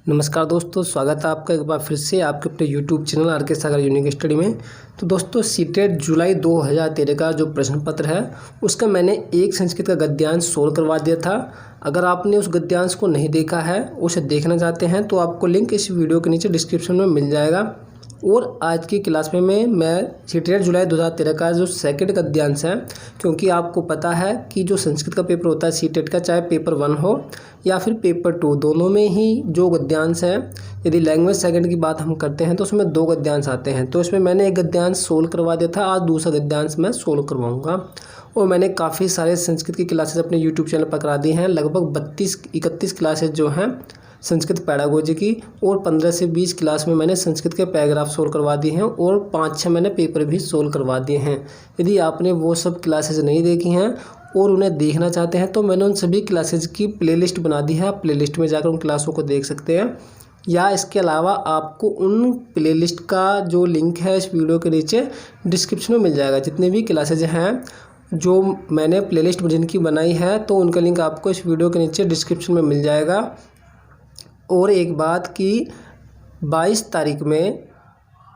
नमस्कार दोस्तों, स्वागत है आपका एक बार फिर से आपके अपने यूट्यूब चैनल आर के सागर यूनिक स्टडी में। तो दोस्तों, सीटेट जुलाई 2013 का जो प्रश्न पत्र है उसका मैंने एक संस्कृत का गद्यांश सोल्व करवा दिया था। अगर आपने उस गद्यांश को नहीं देखा है, उसे देखना चाहते हैं तो आपको लिंक इस वीडियो के नीचे डिस्क्रिप्शन में मिल जाएगा। और आज की क्लास में मैं सीटेट जुलाई 2013 का जो सेकंड गद्यांश है, क्योंकि आपको पता है कि जो संस्कृत का पेपर होता है सीटेट का, चाहे पेपर 1 हो या फिर पेपर 2, दोनों में ही जो गद्यांश है, यदि लैंग्वेज सेकंड की बात हम करते हैं तो उसमें 2 गद्यांश आते हैं। तो इसमें मैंने एक गद्यांश सोल्व करवा दिया था, आज दूसरा गद्यांश मैं सोल्व करवाऊँगा। और मैंने काफ़ी सारे संस्कृत की क्लासेस अपने यूट्यूब चैनल पर करा दी हैं, लगभग 32-31 क्लासेज जो हैं संस्कृत पैडागोजी की, और 15 से 20 क्लास में मैंने संस्कृत के पैराग्राफ सोल्व करवा दिए हैं और 5-6 मैंने पेपर भी सोल्व करवा दिए हैं। यदि आपने वो सब क्लासेज नहीं देखी हैं और उन्हें देखना चाहते हैं तो मैंने उन सभी क्लासेज की प्लेलिस्ट बना दी है, आप प्लेलिस्ट में जाकर उन क्लासों को देख सकते हैं। या इसके अलावा आपको उन प्लेलिस्ट का जो लिंक है इस वीडियो के नीचे डिस्क्रिप्शन में मिल जाएगा। जितने भी क्लासेज हैं जो मैंने प्लेलिस्ट जिनकी बनाई है, तो उनका लिंक आपको इस वीडियो के नीचे डिस्क्रिप्शन में मिल जाएगा। और एक बात कि 22 तारीख में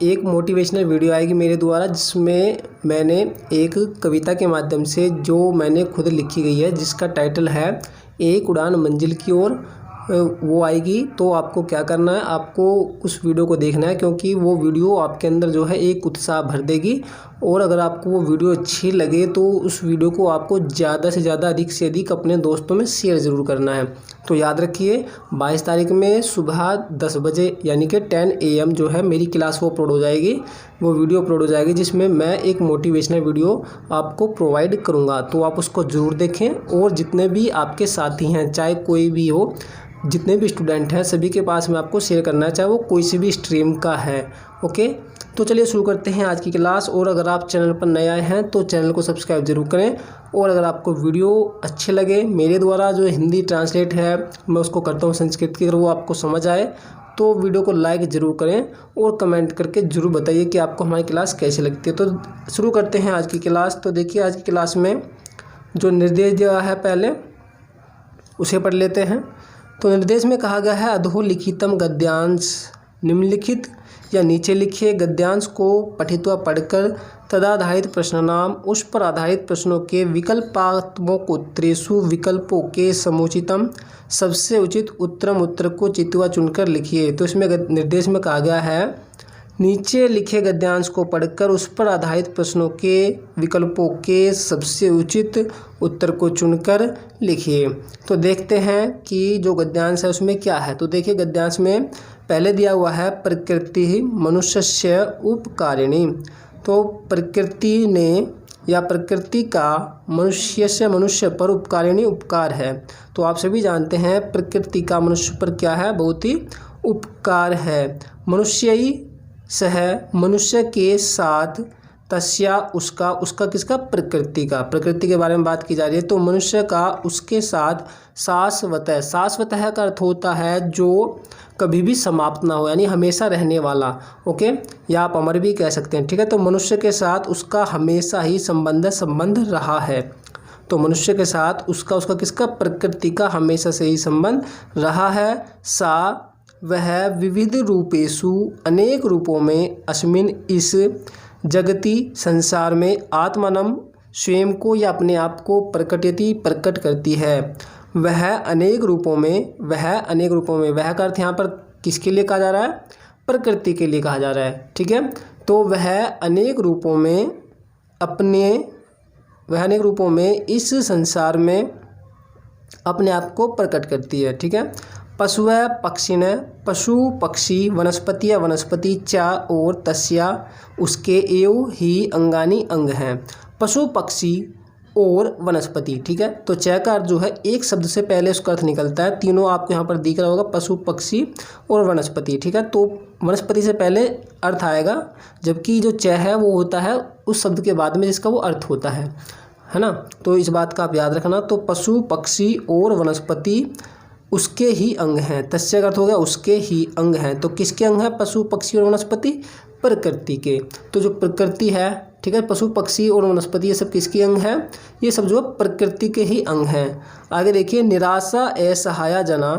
एक मोटिवेशनल वीडियो आएगी मेरे द्वारा, जिसमें मैंने एक कविता के माध्यम से जो मैंने खुद लिखी गई है, जिसका टाइटल है एक उड़ान मंजिल की ओर, वो आएगी। तो आपको क्या करना है, आपको उस वीडियो को देखना है, क्योंकि वो वीडियो आपके अंदर जो है एक उत्साह भर देगी। और अगर आपको वो वीडियो अच्छी लगे तो उस वीडियो को आपको ज़्यादा से ज़्यादा, अधिक से अधिक अपने दोस्तों में शेयर ज़रूर करना है। तो याद रखिए, 22 तारीख में सुबह 10 बजे यानी कि 10 AM जो है मेरी क्लास वो अपलोड हो जाएगी, वो वीडियो अपलोड हो जाएगी, जिसमें मैं एक मोटिवेशनल वीडियो आपको प्रोवाइड करूँगा। तो आप उसको ज़रूर देखें। और जितने भी आपके साथी हैं, चाहे कोई भी हो, जितने भी स्टूडेंट हैं, सभी के पास में आपको शेयर करना है, चाहे वो कोई सी भी स्ट्रीम का है। ओके, तो चलिए शुरू करते हैं आज की क्लास। और अगर आप चैनल पर नए आए हैं तो चैनल को सब्सक्राइब जरूर करें। और अगर आपको वीडियो अच्छे लगे, मेरे द्वारा जो हिंदी ट्रांसलेट है मैं उसको करता हूँ संस्कृत की, अगर वो आपको समझ आए तो वीडियो को लाइक ज़रूर करें और कमेंट करके ज़रूर बताइए कि आपको हमारी क्लास कैसी लगती है। तो शुरू करते हैं आज की क्लास। तो देखिए, आज की क्लास में जो निर्देश दिया है पहले उसे पढ़ लेते हैं। तो निर्देश में कहा गया है, अधोलिखितम गद्यांश, निम्नलिखित या नीचे लिखे गद्यांश को पठित्वा पढ़कर तदाधारित प्रश्नानाम, उस पर आधारित प्रश्नों के विकल्पात्मक उत्तरेषु विकल्पों के समुचितम सबसे उचित उत्तर को चित्वा चुनकर लिखिए। तो इसमें निर्देश में कहा गया है, नीचे लिखे गद्यांश को पढ़कर उस पर आधारित प्रश्नों के विकल्पों के सबसे उचित उत्तर को चुनकर लिखिए। तो देखते हैं कि जो गद्यांश है उसमें क्या है। तो देखिए, गद्यांश में पहले दिया हुआ है, प्रकृति मनुष्यस्य उपकारिणी। तो प्रकृति ने या प्रकृति का मनुष्य पर उपकारिणी उपकार है। तो आप सभी जानते हैं प्रकृति का मनुष्य पर क्या है, बहुत ही उपकार है। मनुष्य ही सह, मनुष्य के साथ, तस्या उसका किसका, प्रकृति का, प्रकृति के बारे में बात की जा रही है। तो मनुष्य का उसके साथ शाश्वत है। शाश्वत है का अर्थ होता है जो कभी भी समाप्त ना हो, यानी हमेशा रहने वाला। ओके, या आप अमर भी कह सकते हैं। ठीक है, तो मनुष्य के साथ उसका हमेशा ही संबंध रहा है। तो मनुष्य के साथ उसका किसका, प्रकृति का हमेशा से ही संबंध रहा है। सा वह विविध रूपेषु अनेक रूपों में, अस्मिन इस जगति संसार में, आत्मानम स्वयं को या अपने आप को, प्रकट करती है। वह अनेक रूपों में, वह का अर्थ यहाँ पर किसके लिए कहा जा रहा है, प्रकृति के लिए कहा जा रहा है। ठीक है, तो वह अनेक रूपों में इस संसार में अपने आप को प्रकट करती है। ठीक है, पशु पक्षिण, पशु पक्षी, वनस्पति या वनस्पति, चा और तस्या उसके एव ही अंगानी अंग हैं। पशु पक्षी और वनस्पति। ठीक है, तो च का अर्थ जो है एक शब्द से पहले उसका अर्थ निकलता है। तीनों आपको यहाँ पर दिख रहा होगा, पशु पक्षी और वनस्पति। ठीक है, तो वनस्पति से पहले अर्थ आएगा, जबकि जो च है वो होता है उस शब्द के बाद में जिसका वो अर्थ होता है ना। तो इस बात का आप याद रखना। तो पशु पक्षी और वनस्पति उसके ही अंग हैं। तस्य का अर्थ हो गया उसके ही अंग हैं। तो किसके अंग हैं, पशु पक्षी और वनस्पति, प्रकृति के। तो जो प्रकृति है, ठीक है, पशु पक्षी और वनस्पति ये सब किसके अंग हैं, ये सब जो प्रकृति के ही अंग हैं। आगे देखिए, निराशा असहाया जना,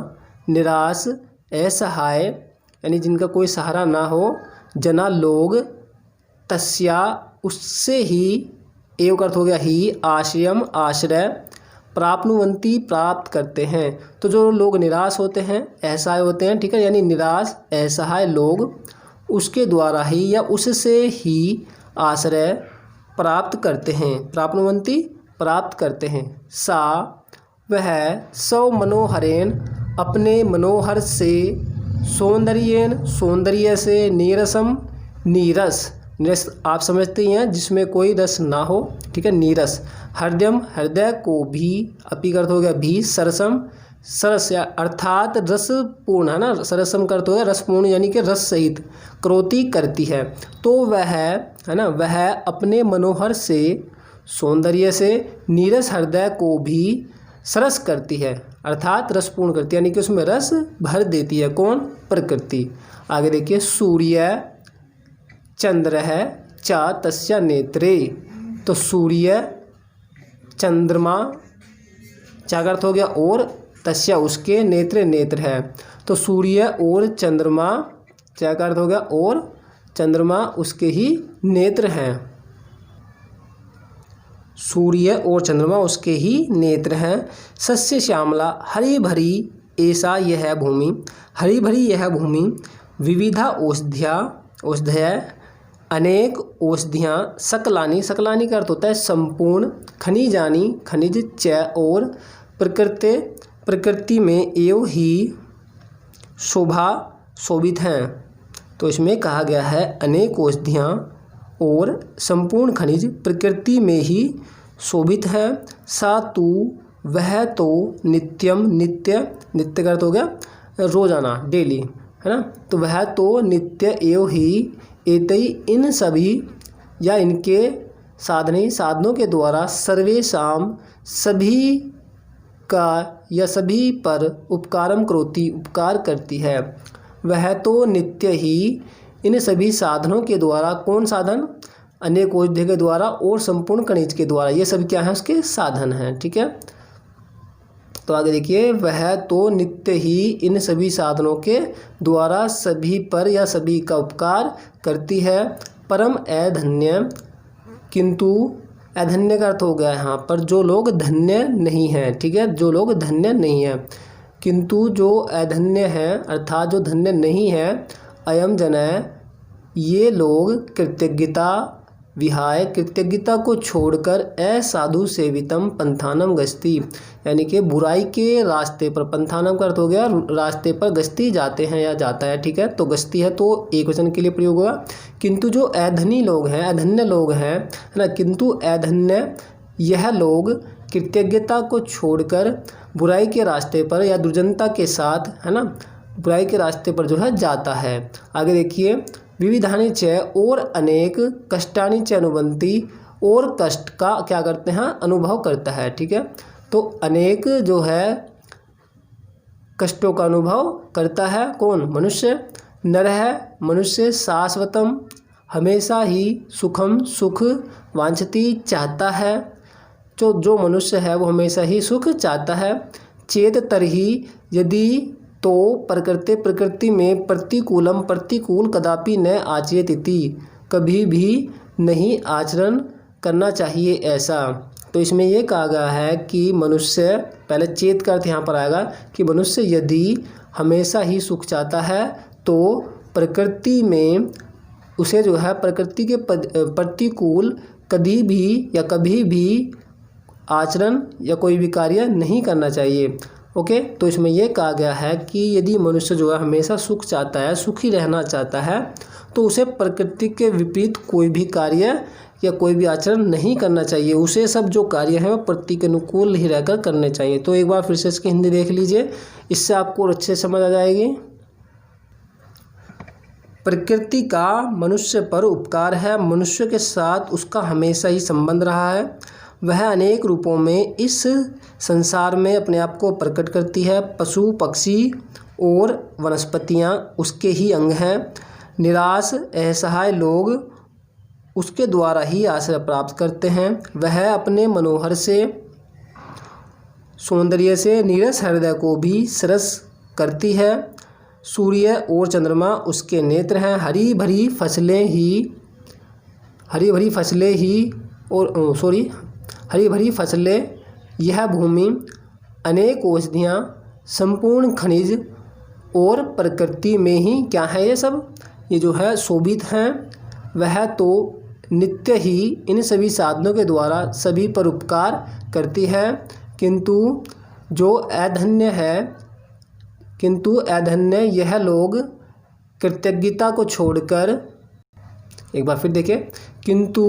निराश असहाय यानी जिनका कोई सहारा ना हो, जना लोग, तस्या उससे ही, एव का अर्थ हो गया ही, आश्रयम आश्रय, प्राप्नुवंती प्राप्त करते हैं। तो जो लोग निराश होते हैं, असहाय होते हैं, ठीक है, यानी निराश असहाय लोग उसके द्वारा ही या उससे ही आश्रय प्राप्त करते हैं, प्राप्नुवंती प्राप्त करते हैं। सा वह सौ मनोहरेण अपने मनोहर से, सौंदर्येन सौंदर्य से, नीरसम नीरस, नीरस आप समझते ही हैं जिसमें कोई रस ना हो, ठीक है, नीरस, हृदयम हृदय को भी, अपी का अर्थ हो गया भी, सरसम सरस अर्थात रसपूर्ण, है ना, सरसम का अर्थ हो गया रसपूर्ण यानी कि रस सहित, क्रोती करती है। तो वह है ना, वह अपने मनोहर से, सौंदर्य से, नीरस हृदय को भी सरस करती है, अर्थात रसपूर्ण करती है, यानी कि उसमें रस भर देती है। कौन? प्रकृति। आगे देखिए, सूर्य चंद्र है, चा तस्या नेत्रे, तो सूर्य चंद्रमा, चा का अर्थ हो गया और, तस्या उसके, नेत्र नेत्र है, तो सूर्य और चंद्रमा, चा का अर्थ हो गया और, चंद्रमा उसके ही नेत्र हैं, सूर्य और चंद्रमा उसके ही नेत्र हैं। सस्य श्यामला हरी भरी ऐसा यह भूमि, हरी भरी यह भूमि, विविधा औषधिया औषधय अनेक औषधियाँ, सकलानी, सकलानी का अर्थ होता है संपूर्ण, खनिजानी खनिज, च और, प्रकृति प्रकृति में, एवं ही शोभा शोभित हैं। तो इसमें कहा गया है अनेक औषधियाँ और संपूर्ण खनिज प्रकृति में ही शोभित है। सा तू वह तो, नित्यम नित्य, नित्य का अर्थ हो गया रोजाना, डेली, है ना, तो वह तो नित्य एवं ही, एतई इन सभी या इनके साधने साधनों के द्वारा, सर्वेशाम सभी का या सभी पर, उपकारम करोति उपकार करती है। वह तो नित्य ही इन सभी साधनों के द्वारा, कौन साधन? अनेक औषधि के द्वारा और संपूर्ण खनिज के द्वारा, ये सब क्या है? उसके साधन हैं, ठीक है। तो आगे देखिए, वह तो नित्य ही इन सभी साधनों के द्वारा सभी पर या सभी का उपकार करती है। परम अधन्य, किंतु अधन्य का अर्थ हो गया यहाँ पर जो लोग धन्य नहीं हैं, ठीक है, जो लोग धन्य नहीं हैं, किंतु जो अधन्य हैं अर्थात जो धन्य नहीं है, अयम जनय ये लोग, कृतज्ञता विहाय कृतज्ञता को छोड़कर, असाधु सेवितम पंथानम गस्ती, यानी कि बुराई के रास्ते पर, पंथानम का अर्थ हो गया रास्ते पर, गस्ती जाते हैं या जाता है, ठीक है, तो गस्ती है तो एक वचन के लिए प्रयोग होगा। किंतु जो अधनी लोग हैं, अधन्य लोग हैं, है ना, किंतु अधन्य यह लोग कृतज्ञता को छोड़कर बुराई के रास्ते पर या दुर्जनता के साथ, है ना, बुराई के रास्ते पर जो है जाता है। आगे देखिए, विविधानि च और अनेक, कष्टानि च अनुबंती और कष्ट का क्या करते हैं? अनुभव करता है, ठीक है, तो अनेक जो है कष्टों का अनुभव करता है, कौन? मनुष्य। नर है मनुष्य, शाश्वतम हमेशा ही, सुखम सुख, वांछती चाहता है, जो मनुष्य है वो हमेशा ही सुख चाहता है। चेत तरही यदि, तो प्रकृति में, प्रतिकूलम प्रतिकूल, कदापि न आचेत इति कभी भी नहीं आचरण करना चाहिए ऐसा। तो इसमें यह कहा गया है कि मनुष्य, पहले चेत का अर्थ यहाँ पर आएगा कि मनुष्य यदि हमेशा ही सुख चाहता है तो प्रकृति में उसे जो है प्रकृति के प्रतिकूल कभी भी या कभी भी आचरण या कोई भी कार्य नहीं करना चाहिए। ओके, तो इसमें यह कहा गया है कि यदि मनुष्य जो है हमेशा सुख चाहता है, सुखी रहना चाहता है, तो उसे प्रकृति के विपरीत कोई भी कार्य या कोई भी आचरण नहीं करना चाहिए। उसे सब जो कार्य है वो प्रकृति के अनुकूल ही रहकर करने चाहिए। तो एक बार फिर से इसकी हिंदी देख लीजिए, इससे आपको अच्छे समझ आ जाएगी। प्रकृति का मनुष्य पर उपकार है, मनुष्य के साथ उसका हमेशा ही संबंध रहा है। वह अनेक रूपों में इस संसार में अपने आप को प्रकट करती है। पशु पक्षी और वनस्पतियाँ उसके ही अंग हैं। निराश असहाय लोग उसके द्वारा ही आश्रय प्राप्त करते हैं। वह अपने मनोहर से, सौंदर्य से नीरस हृदय को भी सरस करती है। सूर्य और चंद्रमा उसके नेत्र हैं। हरी भरी फसलें यह भूमि, अनेक औषधियाँ, संपूर्ण खनिज और प्रकृति में ही क्या है ये सब, ये जो है शोभित हैं। वह तो नित्य ही इन सभी साधनों के द्वारा सभी पर उपकार करती है, किंतु अधन्य यह लोग कृतज्ञता को छोड़कर, एक बार फिर देखिए, किंतु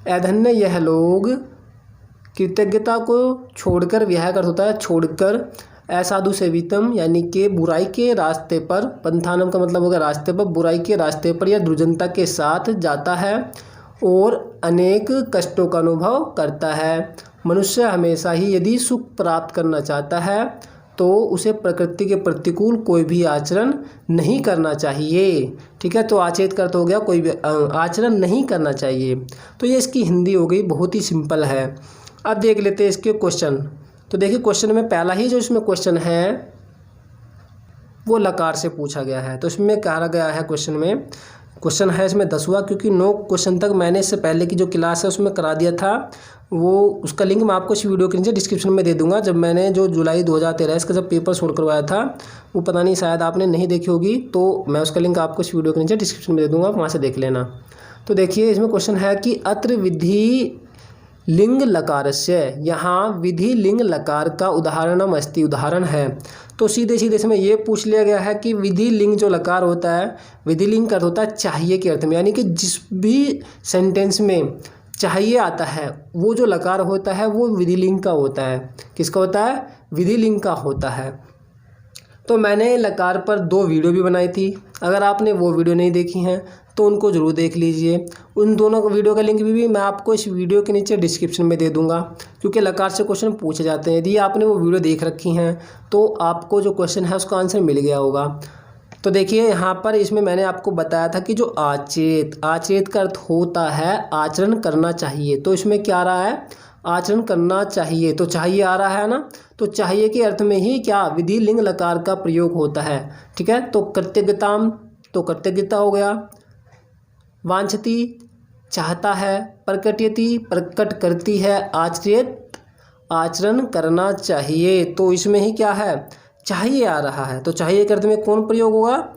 अधन्य यह लोग कृतज्ञता को छोड़कर, यह कर होता है छोड़कर, असाधु सेवितम यानी कि बुराई के रास्ते पर, पंथानम का मतलब होगा रास्ते पर, बुराई के रास्ते पर या दुर्जनता के साथ जाता है और अनेक कष्टों का अनुभव करता है। मनुष्य हमेशा ही यदि सुख प्राप्त करना चाहता है तो उसे प्रकृति के प्रतिकूल कोई भी आचरण नहीं करना चाहिए। ठीक है, तो आचेत का अर्थ हो गया कोई भी आचरण नहीं करना चाहिए। तो ये इसकी हिंदी हो गई, बहुत ही सिंपल है। अब देख लेते हैं इसके क्वेश्चन। तो देखिए क्वेश्चन में पहला ही जो इसमें क्वेश्चन है वो लकार से पूछा गया है। तो इसमें कहा गया है क्वेश्चन है इसमें 10वां, क्योंकि 9 क्वेश्चन तक मैंने इससे पहले की जो क्लास है उसमें करा दिया था। वो उसका लिंक मैं आपको इस वीडियो के नीचे डिस्क्रिप्शन में दे दूंगा। जब मैंने जो जुलाई 2013 इसका जब पेपर सोल्व करवाया था, वो पता नहीं शायद आपने नहीं देखी होगी, तो मैं उसका लिंक आपको इस वीडियो के नीचे डिस्क्रिप्शन में दे दूँगा, वहाँ से देख लेना। तो देखिए इसमें क्वेश्चन है कि अत्र विधि लिंग लकारस्य, यहाँ विधि लिंग लकार का उदाहरणम अस्ति, उदाहरण है। तो सीधे सीधे इसमें ये पूछ लिया गया है कि विधि लिंग जो लकार होता है, विधि लिंग का अर्थ होता है चाहिए के अर्थ में, यानी कि जिस भी सेंटेंस में चाहिए आता है वो जो लकार होता है वो विधि लिंग का होता है। किसका होता है? विधि लिंग का होता है। तो मैंने लकार पर 2 वीडियो भी बनाई थी, अगर आपने वो वीडियो नहीं देखी हैं तो उनको ज़रूर देख लीजिए। उन दोनों वीडियो का लिंक भी मैं आपको इस वीडियो के नीचे डिस्क्रिप्शन में दे दूंगा, क्योंकि लकार से क्वेश्चन पूछे जाते हैं। यदि आपने वो वीडियो देख रखी हैं तो आपको जो क्वेश्चन है उसका आंसर मिल गया होगा। तो देखिए यहाँ पर इसमें मैंने आपको बताया था कि जो आचेत का अर्थ होता है आचरण करना चाहिए। तो इसमें क्या आ रहा है? आचरण करना चाहिए। तो चाहिए आ रहा है ना, तो चाहिए के अर्थ में ही क्या विधि लिंग लकार का प्रयोग होता है। ठीक है, तो कृतज्ञताम, तो कृतज्ञता हो गया। वांछती, चाहता है। प्रकटयति, प्रकट करती है। आचरेत, आचरण करना चाहिए। तो इसमें ही क्या है? चाहिए आ रहा है। तो चाहिए के अर्थ में कौन प्रयोग होगा?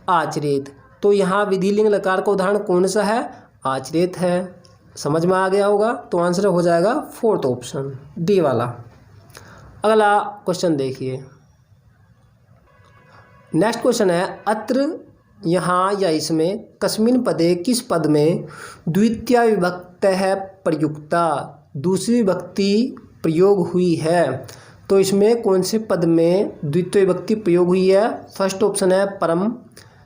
आचरेत। तो यहाँ विधि लिंग लकार का उदाहरण कौन सा है? आचरेत है। समझ में आ गया होगा। तो आंसर हो जाएगा 4th ऑप्शन, डी वाला। अगला क्वेश्चन देखिए। नेक्स्ट क्वेश्चन है अत्र, यहाँ या इसमें, कस्मिन पदे, किस पद में द्वितीय विभक्त है प्रयुक्ता, दूसरी विभक्ति प्रयोग हुई है। तो इसमें कौन से पद में द्वितीय विभक्ति प्रयोग हुई है? फर्स्ट ऑप्शन है परम,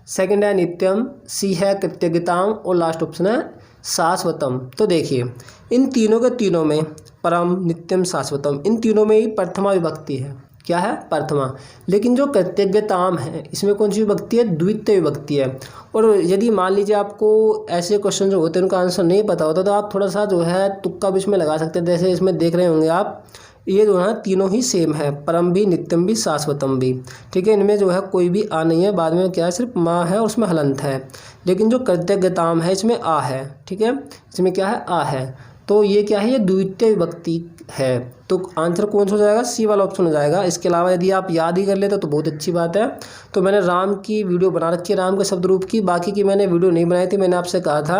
सेकंड है नित्यम, सी है कृतज्ञताम और लास्ट ऑप्शन है शाश्वतम। तो देखिए इन तीनों के तीनों में, परम, नित्यम, शाश्वतम, इन तीनों में ही प्रथमा विभक्ति है। क्या है? प्रथमा। लेकिन जो कृतज्ञताम है इसमें कौन सी विभक्ति है? द्वितीय विभक्ति है। और यदि मान लीजिए आपको ऐसे क्वेश्चन जो होते हैं उनका आंसर नहीं पता होता तो आप थोड़ा सा जो है तुक्का भी इसमें लगा सकते हैं। जैसे इसमें देख रहे होंगे आप, ये जो है तीनों ही सेम है, परम भी, नित्यम भी, शाश्वतम भी। ठीक है, इनमें जो है कोई भी आ नहीं है, बाद में क्या है सिर्फ माँ है और उसमें हलंत है। लेकिन जो कृतज्ञताम है इसमें आ है। ठीक है, इसमें क्या है? आ है। तो ये क्या है? ये द्वितीय विभक्ति है। तो आंसर कौन सा हो जाएगा? सी वाला ऑप्शन हो जाएगा। इसके अलावा यदि आप याद ही कर लेते तो बहुत अच्छी बात है। तो मैंने राम की वीडियो बना रखी है, राम के शब्द रूप की, बाकी की मैंने वीडियो नहीं बनाई थी। मैंने आपसे कहा था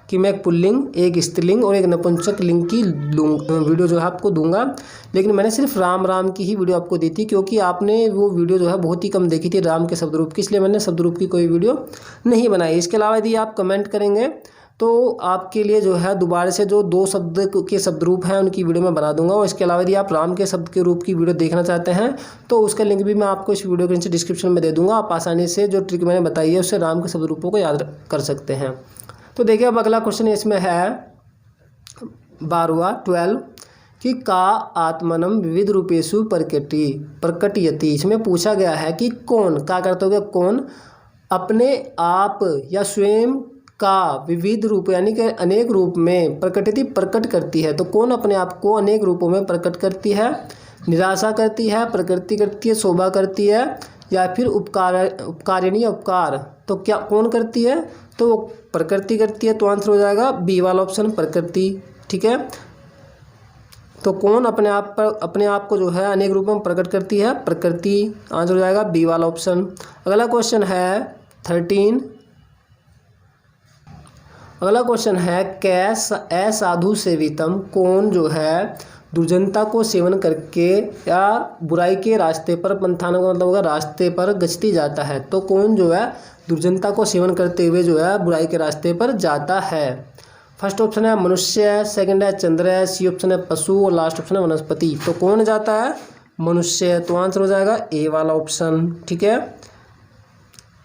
कि मैं एक पुल्लिंग, एक स्त्रीलिंग और एक नपुंसक लिंग की वीडियो जो है आपको दूंगा, लेकिन मैंने सिर्फ राम की ही वीडियो आपको दी थी, क्योंकि आपने वो वीडियो जो है बहुत ही कम देखी थी राम के शब्द रूप की, इसलिए मैंने शब्द रूप की कोई वीडियो नहीं बनाई। इसके अलावा यदि आप कमेंट करेंगे तो आपके लिए जो है दोबारा से जो 2 शब्द के शब्द रूप हैं उनकी वीडियो मैं बना दूंगा। और इसके अलावा यदि आप राम के शब्द के रूप की वीडियो देखना चाहते हैं तो उसका लिंक भी मैं आपको इस वीडियो के नीचे डिस्क्रिप्शन में दे दूंगा। आप आसानी से जो ट्रिक मैंने बताई है उससे राम के शब्द रूपों को याद कर सकते हैं। तो देखिए अब अगला क्वेश्चन इसमें है 12 कि का आत्मनम विविध रूपेषु प्रकटयति। इसमें पूछा गया है कि कौन, का करते हो गया कौन, अपने आप या स्वयं का विविध रूप यानी कि अनेक रूप में प्रकट करती है। तो कौन अपने आप को अनेक रूपों में प्रकट करती है? निराशा करती है, प्रकृति करती है, शोभा करती है, या फिर उपकारिणी या उपकार, तो क्या कौन करती है, तो वो प्रकृति करती है। तो आंसर हो जाएगा बी वाला ऑप्शन, प्रकृति। ठीक है, तो कौन अपने आप को जो है अनेक रूपों में प्रकट करती है, प्रकृति। आंसर हो जाएगा बी वाला ऑप्शन। अगला क्वेश्चन है 13। अगला क्वेश्चन है कैस असाधु सेवितम, कौन जो है दुर्जनता को सेवन करके या बुराई के रास्ते पर, पंथाना का मतलब होगा रास्ते पर गचती जाता है। तो कौन जो है दुर्जनता को सेवन करते हुए जो है बुराई के रास्ते पर जाता है। फर्स्ट ऑप्शन है मनुष्य, सेकंड है चंद्र है, सी ऑप्शन है पशु और लास्ट ऑप्शन है वनस्पति। तो कौन जाता है, मनुष्य। तो आंसर हो जाएगा ए वाला ऑप्शन। ठीक है,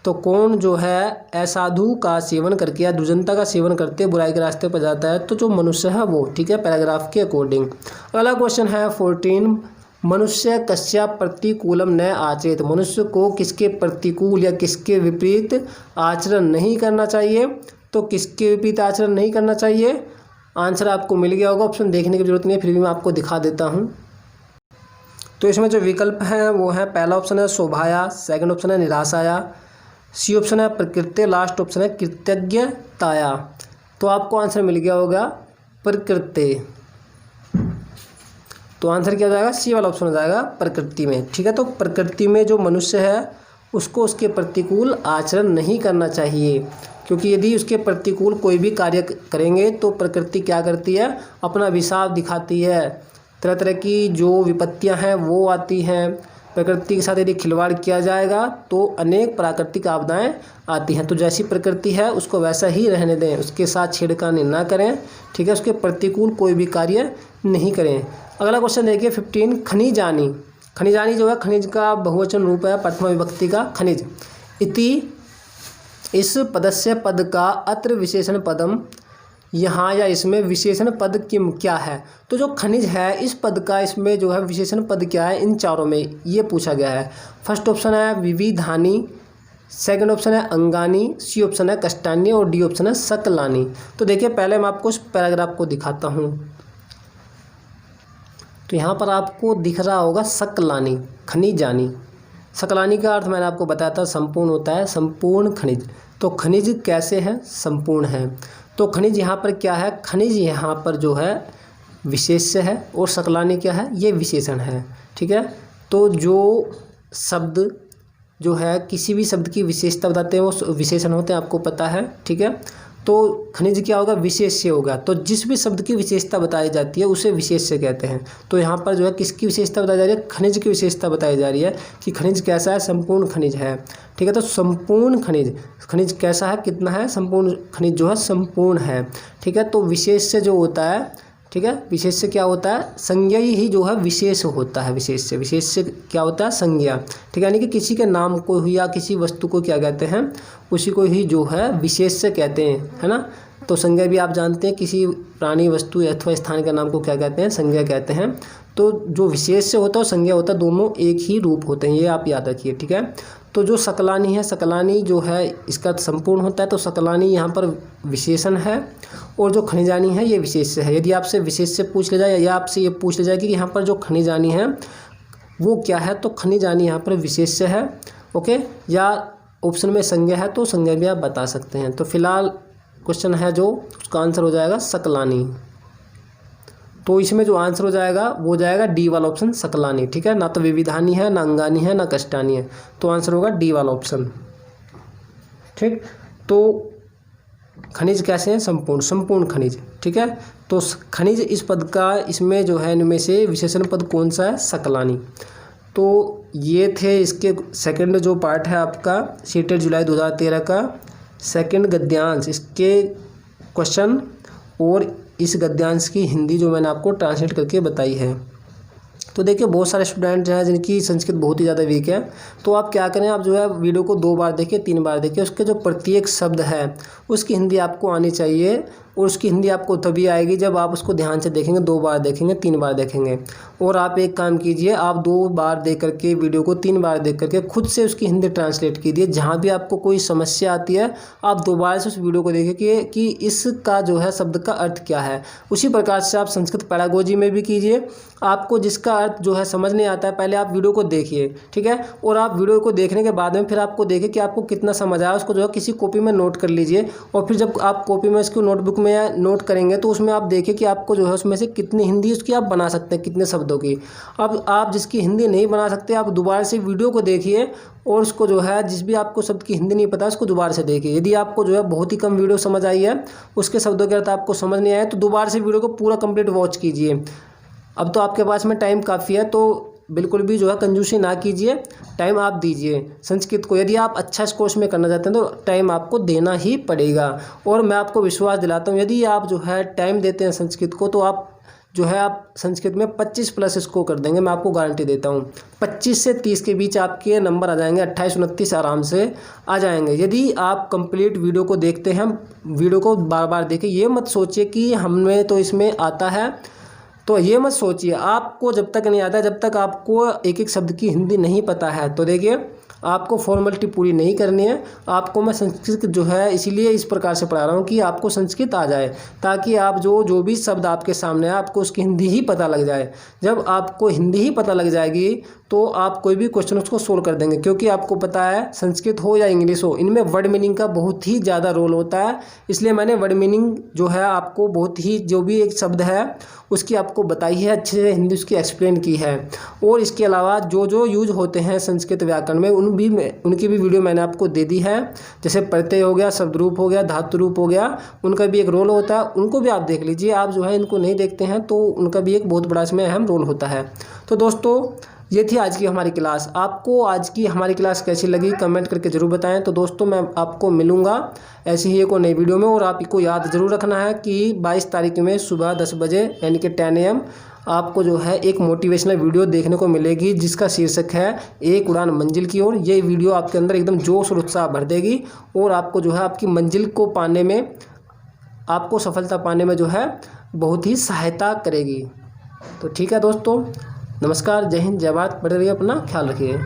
तो कौन जो है असाधु का सेवन करके या दुर्जनता का सेवन करते बुराई के रास्ते पर जाता है, तो जो मनुष्य है वो। ठीक है, पैराग्राफ के अकॉर्डिंग। अगला क्वेश्चन है 14। मनुष्य कस्या प्रतिकूलम न आचरित, मनुष्य को किसके प्रतिकूल या किसके विपरीत आचरण नहीं करना चाहिए। तो किसके विपरीत आचरण नहीं करना चाहिए, आंसर आपको मिल गया होगा। ऑप्शन देखने की जरूरत नहीं है, फिर भी मैं आपको दिखा देता हूँ। तो इसमें जो विकल्प हैं वो है, पहला ऑप्शन है शोभाया, सेकंड ऑप्शन है निराशाया, सी ऑप्शन है प्रकृति, लास्ट ऑप्शन है कृतज्ञताया। तो आपको आंसर मिल गया होगा प्रकृति। तो आंसर क्या हो जाएगा, सी वाला ऑप्शन हो जाएगा प्रकृति में। ठीक है, तो प्रकृति में जो मनुष्य है उसको उसके प्रतिकूल आचरण नहीं करना चाहिए, क्योंकि यदि उसके प्रतिकूल कोई भी कार्य करेंगे तो प्रकृति क्या करती है, अपना अभिशाप दिखाती है। तरह तरह की जो विपत्तियां हैं वो आती हैं। प्रकृति के साथ यदि खिलवाड़ किया जाएगा तो अनेक प्राकृतिक आपदाएं आती हैं। तो जैसी प्रकृति है उसको वैसा ही रहने दें, उसके साथ छेड़खानी ना करें। ठीक है, उसके प्रतिकूल कोई भी कार्य नहीं करें। अगला क्वेश्चन देखिए 15। खनिजानी, खनिजानी जो है खनिज का बहुवचन रूप है, प्रथमा विभक्ति का खनिज। इति, इस पदस्य पद का अत्र विशेषण पदम, यहाँ या इसमें विशेषण पद किम क्या है। तो जो खनिज है इस पद का इसमें जो है विशेषण पद क्या है, इन चारों में ये पूछा गया है। फर्स्ट ऑप्शन है विविधानी, सेकंड ऑप्शन है अंगानी, सी ऑप्शन है कष्टानी और डी ऑप्शन है सकलानी। तो देखिए पहले मैं आपको इस पैराग्राफ को दिखाता हूँ। तो यहाँ पर आपको दिख रहा होगा सकलानी, खनिजानी। सकलानी का अर्थ मैंने आपको बताया था संपूर्ण होता है, संपूर्ण खनिज। तो खनिज कैसे है, संपूर्ण है। तो खनिज यहाँ पर क्या है, खनिज यहाँ पर जो है विशेष्य है और सकलानी क्या है, ये विशेषण है। ठीक है, तो जो शब्द जो है किसी भी शब्द की विशेषता बताते हैं वो विशेषण होते हैं, आपको पता है। ठीक है, तो खनिज क्या होगा, विशेष्य होगा। तो जिस भी शब्द की विशेषता बताई जाती है उसे विशेष्य कहते हैं। तो यहाँ पर जो है किसकी विशेषता बताई जा रही है, खनिज की विशेषता बताई जा रही है कि खनिज कैसा है, संपूर्ण खनिज है। ठीक है, तो संपूर्ण खनिज, खनिज कैसा है, कितना है, संपूर्ण खनिज जो है संपूर्ण है। ठीक है, तो विशेष्य जो होता है, ठीक है, विशेष्य क्या होता है, संज्ञा ही जो है विशेष होता है। विशेष्य क्या होता है, संज्ञा। ठीक है, यानी कि किसी के नाम को या किसी वस्तु को क्या कहते हैं, उसी को ही जो है विशेष्य कहते हैं, है ना। तो संज्ञा भी आप जानते हैं, किसी प्राणी वस्तु अथवा स्थान के नाम को क्या कहते हैं, संज्ञा कहते हैं। तो जो विशेष्य होता है और संज्ञा होता है, दोनों एक ही रूप होते हैं, ये आप याद रखिए। ठीक है, तो जो सकलानी है, सकलानी जो है इसका संपूर्ण होता है। तो सकलानी यहाँ पर विशेषण है और जो खनिजानी है ये विशेष्य है। यदि आपसे विशेष्य पूछ ले जाए या आपसे ये पूछ ले जाए कि यहाँ पर जो खनिजानी है वो क्या है, तो खनिजानी यहाँ पर विशेष्य है। ओके, या ऑप्शन में संज्ञा है तो संज्ञा भी आप बता सकते हैं। तो फिलहाल क्वेश्चन है जो उसका आंसर हो जाएगा सकलानी। तो इसमें जो आंसर हो जाएगा वो जाएगा डी वाला ऑप्शन, सकलानी। ठीक है, ना तो विविधानी है, ना अंगानी है, ना कष्टानी है। तो आंसर होगा डी वाला ऑप्शन। ठीक, तो खनिज कैसे हैं, संपूर्ण, संपूर्ण खनिज। ठीक है, तो खनिज इस पद का इसमें जो है इनमें से विशेषण पद कौन सा है, सकलानी। तो ये थे इसके सेकंड जो पार्ट है आपका सीटेट जुलाई 2013 का सेकंड गद्यांश, इसके क्वेश्चन और इस गद्यांश की हिंदी जो मैंने आपको ट्रांसलेट करके बताई है। तो देखिए बहुत सारे स्टूडेंट हैं जिनकी संस्कृत बहुत ही ज़्यादा वीक है, तो आप क्या करें, आप जो है वीडियो को 2 बार देखिए, 3 बार देखिए, उसके जो प्रत्येक शब्द है उसकी हिंदी आपको आनी चाहिए। और उसकी हिंदी आपको तभी आएगी जब आप उसको ध्यान से देखेंगे, 2 बार देखेंगे, 3 बार देखेंगे। और आप एक काम कीजिए, आप 2 बार देख करके वीडियो को 3 बार देख करके खुद से उसकी हिंदी ट्रांसलेट कीजिए। जहाँ भी आपको कोई समस्या आती है आप दोबारा से उस वीडियो को देखिए कि इसका जो है शब्द का अर्थ क्या है। उसी प्रकार से आप संस्कृत पैरागोजी में भी कीजिए। आपको जिसका अर्थ जो है समझ नहीं आता है, पहले आप वीडियो को देखिए, ठीक है, और आप वीडियो को देखने के बाद में फिर आपको देखिए कि आपको कितना समझ आया, उसको जो है किसी कॉपी में नोट कर लीजिए। और फिर जब आप कॉपी में इसको नोटबुक में या नोट करेंगे तो उसमें आप देखिए कि आपको जो है उसमें से कितनी हिंदी उसकी आप बना सकते हैं, कितने शब्दों की। अब आप जिसकी हिंदी नहीं बना सकते आप दोबारा से वीडियो को देखिए और उसको जो है जिस भी आपको शब्द की हिंदी नहीं पता उसको दोबारा से देखिए। यदि आपको जो है बहुत ही कम वीडियो समझ आई है, उसके शब्दों के अर्थ आपको समझ नहीं आया, तो दोबारा से वीडियो को पूरा कंप्लीट वॉच कीजिए। अब तो आपके पास में टाइम काफ़ी है, तो बिल्कुल भी जो है कंजूसी ना कीजिए, टाइम आप दीजिए संस्कृत को। यदि आप अच्छा इस कोर्स में करना चाहते हैं तो टाइम आपको देना ही पड़ेगा। और मैं आपको विश्वास दिलाता हूँ, यदि आप जो है टाइम देते हैं संस्कृत को तो आप जो है आप संस्कृत में 25+ स्कोर कर देंगे, मैं आपको गारंटी देता हूँ। 25 से 30 के बीच आपके नंबर आ जाएंगे, 28-29 आराम से आ जाएंगे। यदि आप कंप्लीट वीडियो को देखते हैं, वीडियो को बार बार देखें। ये मत सोचिए कि हमें तो इसमें आता है, तो ये मत सोचिए। आपको जब तक नहीं आता, जब तक आपको एक एक शब्द की हिंदी नहीं पता है, तो देखिए आपको फॉर्मेलिटी पूरी नहीं करनी है। आपको मैं संस्कृत जो है इसीलिए इस प्रकार से पढ़ा रहा हूँ कि आपको संस्कृत आ जाए, ताकि आप जो भी शब्द आपके सामने है आपको उसकी हिंदी ही पता लग जाए। जब आपको हिंदी ही पता लग जाएगी तो आप कोई भी क्वेश्चन उसको सोल्व कर देंगे, क्योंकि आपको पता है संस्कृत हो या इंग्लिश हो, इनमें वर्ड मीनिंग का बहुत ही ज़्यादा रोल होता है। इसलिए मैंने वर्ड मीनिंग जो है आपको बहुत ही, जो भी एक शब्द है उसकी आपको बताई है, अच्छे से हिंदी उसकी एक्सप्लेन की है। और इसके अलावा जो जो यूज होते हैं संस्कृत व्याकरण में उनकी भी वीडियो मैंने आपको दे दी है। जैसे प्रत्यय हो गया, शब्द रूप हो गया, धातु रूप हो गया, उनका भी एक रोल होता है, उनको भी आप देख लीजिए। आप जो है इनको नहीं देखते हैं तो उनका भी एक बहुत बड़ा इसमें अहम रोल होता है। तो दोस्तों ये थी आज की हमारी क्लास। आपको आज की हमारी क्लास कैसी लगी कमेंट करके ज़रूर बताएं। तो दोस्तों मैं आपको मिलूँगा ऐसे ही एक और नई वीडियो में। और आपको याद ज़रूर रखना है कि 22 तारीख में सुबह 10 बजे यानी कि 10 AM आपको जो है एक मोटिवेशनल वीडियो देखने को मिलेगी, जिसका शीर्षक है एक उड़ान मंजिल की ओर। ये वीडियो आपके अंदर एकदम जोश और उत्साह भर देगी और आपको जो है आपकी मंजिल को पाने में, आपको सफलता पाने में जो है बहुत ही सहायता करेगी। तो ठीक है दोस्तों, नमस्कार, जय हिंद, जय भारत, बड़े रहिए, अपना ख्याल रखिए।